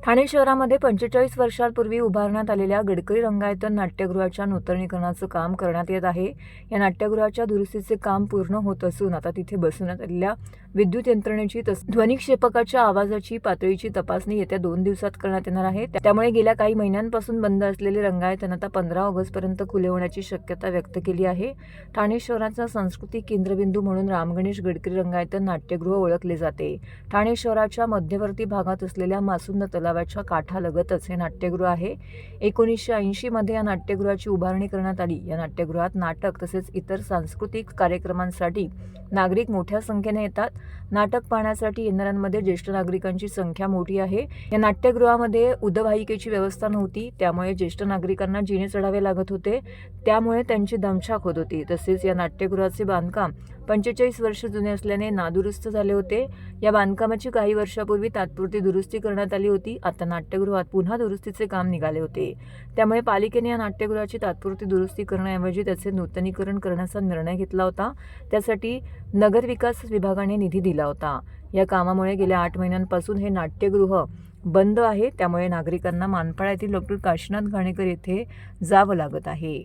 ठाणे शहरामध्ये 45 वर्षांपूर्वी उभारण्यात आलेल्या गडकरी रंगायतन नाट्यगृहाच्या नूतनीकरणाचं काम करण्यात येत आहे। या नाट्यगृहाच्या दुरुस्तीचे काम पूर्ण होत असून आता तिथे बसवण्यात आलेल्या विद्युत यंत्रणेची ध्वनिक्षेपकाच्या आवाजाची पातळीची तपासणी येत्या 2 दिवसात करण्यात येणार आहे। त्यामुळे गेल्या काही महिन्यांपासून बंद असलेले रंगायतन आता 15 ऑगस्टपर्यंत खुले होण्याची शक्यता व्यक्त केली आहे। ठाणे शहराचा सांस्कृतिक केंद्रबिंदू म्हणून रामगणेश गडकरी रंगायतन नाट्यगृह ओळखले जाते। ठाणे शहराच्या मध्यवर्ती भागात असलेल्या मासुंद तलावाच्या काठालगतच हे नाट्यगृह आहे। 1980 मध्ये या नाट्यगृहाची उभारणी करण्यात आली। या नाट्यगृहात नाटक तसेच इतर सांस्कृतिक कार्यक्रमांसाठी नागरिक मोठ्या संख्येने येतात। नाटक पाहण्यासाठी येणाऱ्यांमध्ये ज्येष्ठ नागरिकांची संख्या मोठी आहे। या नाट्यगृहामध्ये उदवाहिकेची व्यवस्था नव्हती, त्यामुळे ज्येष्ठ नागरिकांना जिने चढावे लागत होते, त्यामुळे त्यांची दमछाक होत होती। तसेच या नाट्यगृहाचे बांधकाम 45 वर्ष जुने असल्याने नादुरुस्त झाले होते। या बांधकामाची काही वर्षापूर्वी तात्पुरती दुरुस्ती करण्यात आली होती। आता नाट्यगृहात पुन्हा दुरुस्तीचे काम निघाले होते, त्यामुळे पालिकेने या नाट्यगृहाची तात्पुरती दुरुस्ती करण्याऐवजी त्याचे नूतनीकरण करण्याचा निर्णय घेतला होता। त्यासाठी नगर विकास विभागाने निधी दिला होता। या कामामुळे गेल्या 8 महिन्यांपासून हे नाट्यगृह बंद आहे, त्यामुळे नागरिकांना मानपाडा येथील डॉक्टर काशीनाथ घाणेकर येथे जावं लागत आहे।